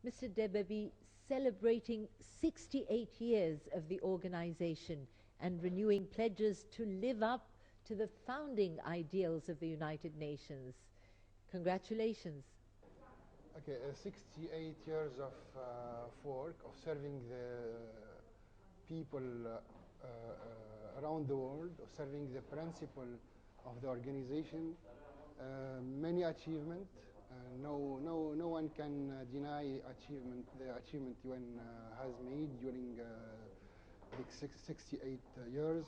Mr. Debbabi, celebrating 68 years of the organization and renewing pledges to live up to the founding ideals of the United Nations. Congratulations. Okay, 68 years of work, of serving the people around the world, of serving the principle of the organization. Many achievements. No one can deny the achievement UN has made during the 68 years.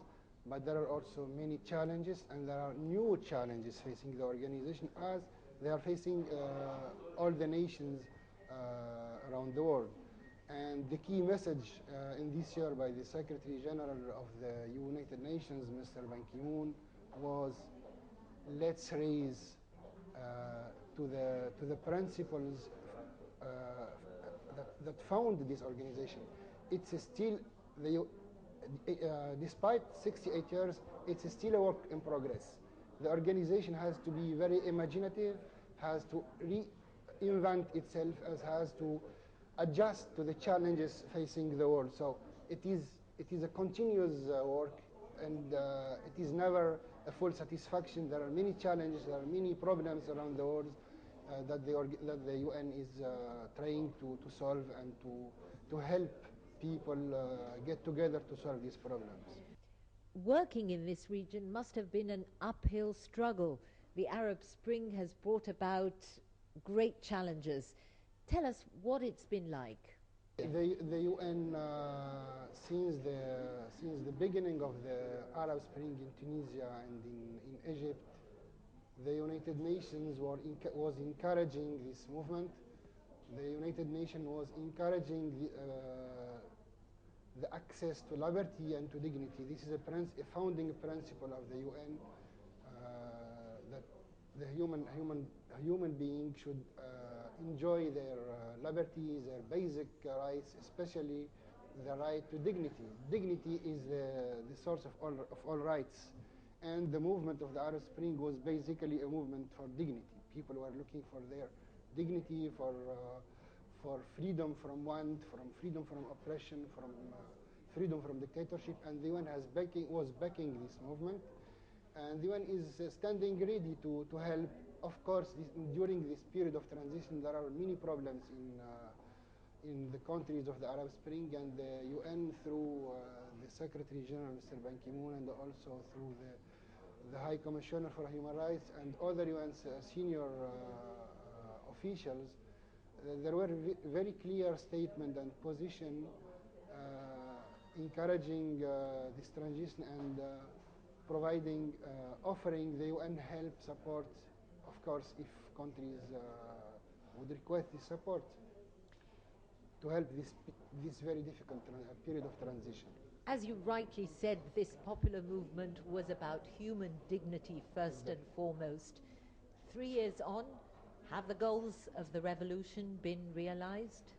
But there are also many challenges, and there are new challenges facing the organization as they are facing all the nations around the world. And the key message in this year by the Secretary General of the United Nations, Mr. Ban Ki-moon, was let's raise to the principles that found this organization. It's still despite 68 years, it's still a work in progress. The organization has to be very imaginative, has to reinvent itself, has to adjust to the challenges facing the world. So it is a continuous work, and it is never a full satisfaction. There are many challenges, there are many problems around the world that the UN is trying to solve and to help people get together to solve these problems. Working in this region must have been an uphill struggle. The Arab Spring has brought about great challenges. Tell us what it's been like. The UN, since the beginning of the Arab Spring in Tunisia and in Egypt, the United Nations was encouraging this movement. The United Nations was encouraging the access to liberty and to dignity. This is a founding principle of the UN, that the human being should enjoy their liberties, their basic rights, especially the right to dignity. Dignity is the source of all rights. And the movement of the Arab Spring was basically a movement for dignity. People were looking for their dignity, for freedom from want, from freedom from oppression, from freedom from dictatorship, and the UN was backing this movement, and the UN is standing ready to help. Of course, during this period of transition, there are many problems in the countries of the Arab Spring, and the UN through the Secretary General, Mr. Ban Ki-moon, and also through the High Commissioner for Human Rights and other UN senior officials, there were very clear statement and position encouraging this transition and providing, offering the UN help, support, of course, if countries would request this support to help this very difficult period of transition. As you rightly said, this popular movement was about human dignity first and foremost. 3 years on, have the goals of the revolution been realized?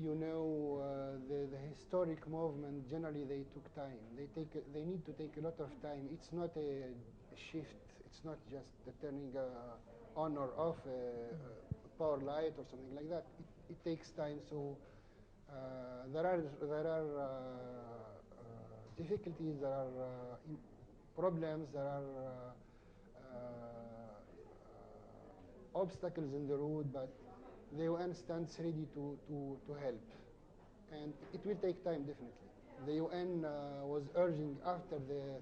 You know, the historic movement, generally they took time. They need to take a lot of time. It's not a shift. It's not just the turning on or off a power light or something like that. It takes time. So there are difficulties, there are problems, there are obstacles in the road, but the UN stands ready to help, and it will take time, definitely. The UN was urging, after the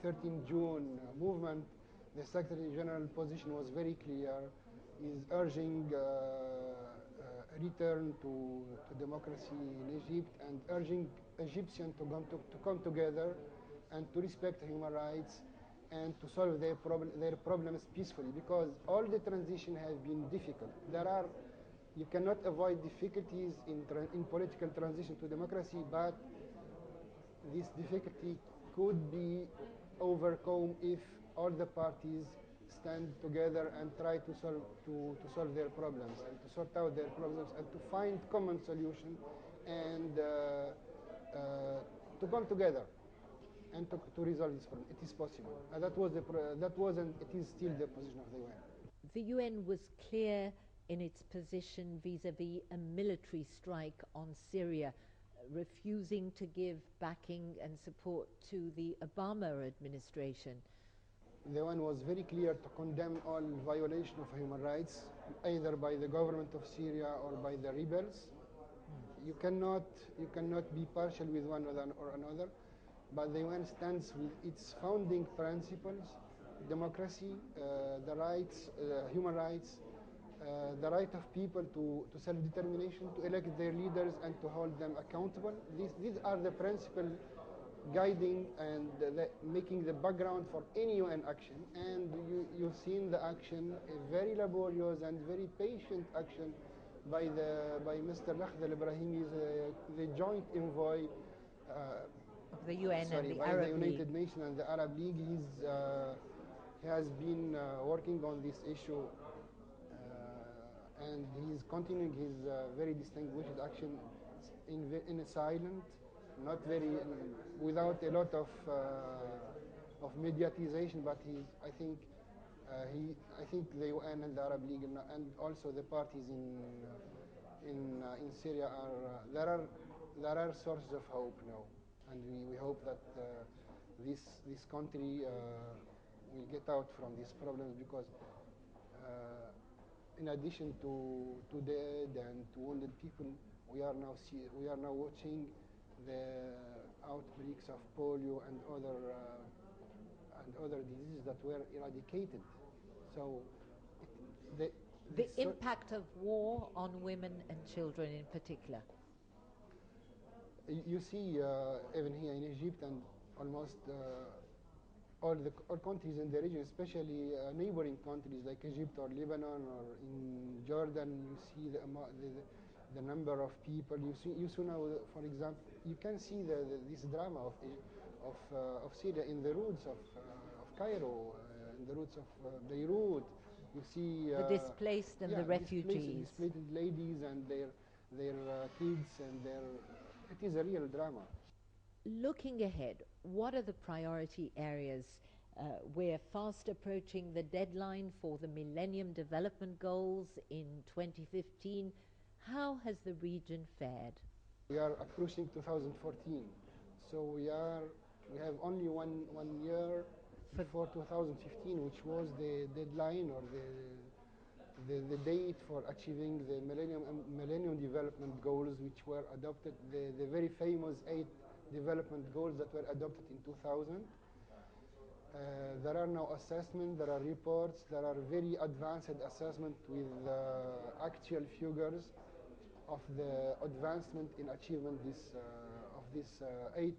13 June movement, the Secretary General position was very clear. Is urging a return to democracy in Egypt, and urging Egyptians to come together and to respect human rights and to solve their problems peacefully, because all the transition has been difficult. You cannot avoid difficulties in political transition to democracy, but this difficulty could be overcome if all the parties stand together and try to solve their problems and to sort out their problems and to find common solution and to come together and to resolve this problem. It is possible. That was and it is still the position of the UN. The UN was clear in its position vis-à-vis a military strike on Syria, refusing to give backing and support to the Obama administration. The UN was very clear to condemn all violation of human rights, either by the government of Syria or by the rebels. You cannot be partial with one or another, but the UN stands with its founding principles: democracy, the rights, human rights, the right of people to self-determination, to elect their leaders and to hold them accountable. These are the principles guiding and making the background for any UN action. And you've seen the action, a very laborious and very patient action by Mr. Lakhdar-Ibrahimi, the joint envoy Of the UN and the by Arab the United League. Nations and the Arab League. He has been working on this issue, and he's continuing his very distinguished action in a silent, not very, without a lot of mediatization. But I think the UN and the Arab League and also the parties in Syria there are sources of hope now, and we hope that this country will get out from these problems, because in addition to dead and to wounded people, we are now watching the outbreaks of polio and other diseases that were eradicated. So the impact of war on women and children in particular. You see, even here in Egypt and almost all countries in the region, especially neighboring countries like Egypt or Lebanon or in Jordan, you see the number of people. You see now, for example, you can see this drama of Syria in the roads of Cairo, in the roads of Beirut. You see the displaced and the refugees. Displaced ladies and their kids, and it is a real drama. Looking ahead, what are the priority areas? We're fast approaching the deadline for the Millennium Development Goals in 2015. How has the region fared? We are approaching 2014, so we have only one year before 2015, which was the deadline or the date for achieving the Millennium Development Goals, which were adopted, the very famous 8 development goals that were adopted in 2000. There are now assessments, there are reports, there are very advanced assessments with actual figures of the advancement in achievement of these 8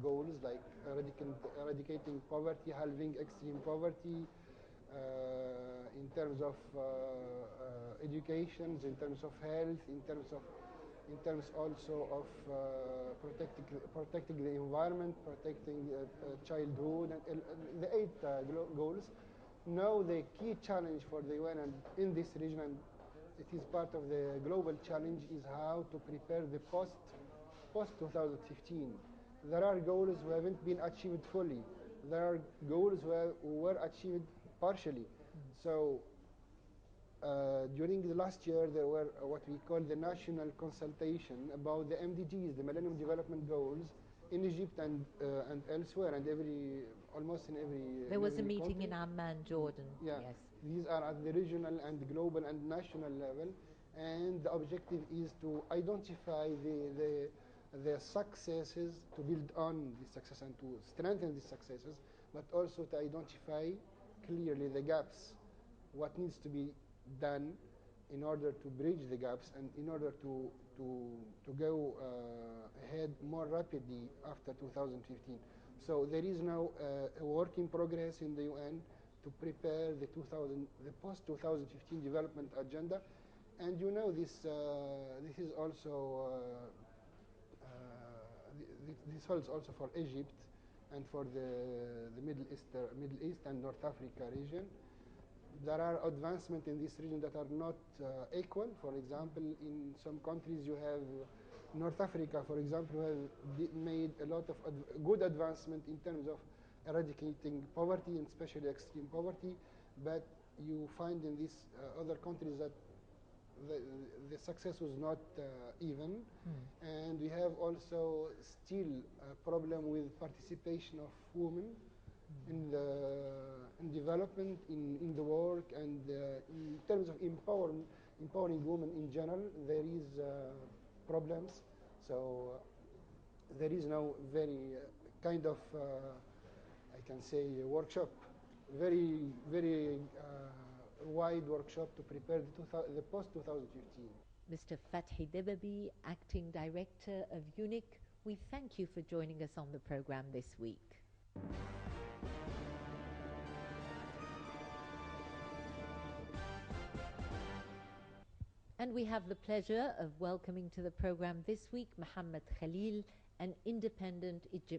goals, like eradicating poverty, halving extreme poverty, in terms of education, in terms of health, in terms also of protecting the environment, protecting childhood, and the 8 goals. Now the key challenge for the UN and in this region, and it is part of the global challenge, is how to prepare the post 2015. There are goals who haven't been achieved fully. There are goals who were achieved partially. So during the last year, there were what we call the national consultation about the MDGs, the Millennium Development Goals, in Egypt and elsewhere, and almost in every. There was a every meeting country. in Amman, Jordan. Yeah. Yes. These are at the regional and global and national level, and the objective is to identify the successes, to build on the success and to strengthen the successes, but also to identify clearly the gaps, what needs to be done in order to bridge the gaps and in order to go ahead more rapidly after 2015. So there is now a work in progress in the UN to prepare the post-2015 development agenda, and you know this is also this holds also for Egypt and for the Middle East and North Africa region. There are advancements in this region that are not equal. For example, in some countries you have North Africa, for example, who have made a lot of good advancement in terms of eradicating poverty, and especially extreme poverty. But you find in these other countries that the, the success was not even. And we have also still a problem with participation of women in development, in the work, and in terms of empowering women in general, there is problems. So there is now very kind of I can say a workshop, very wide workshop to prepare the post 2015. Mr. FethiDebbabi, Acting Director of UNIC, we thank you for joining us on the program this week. And we have the pleasure of welcoming to the program this week Mohammed Khalil, an independent Egyptian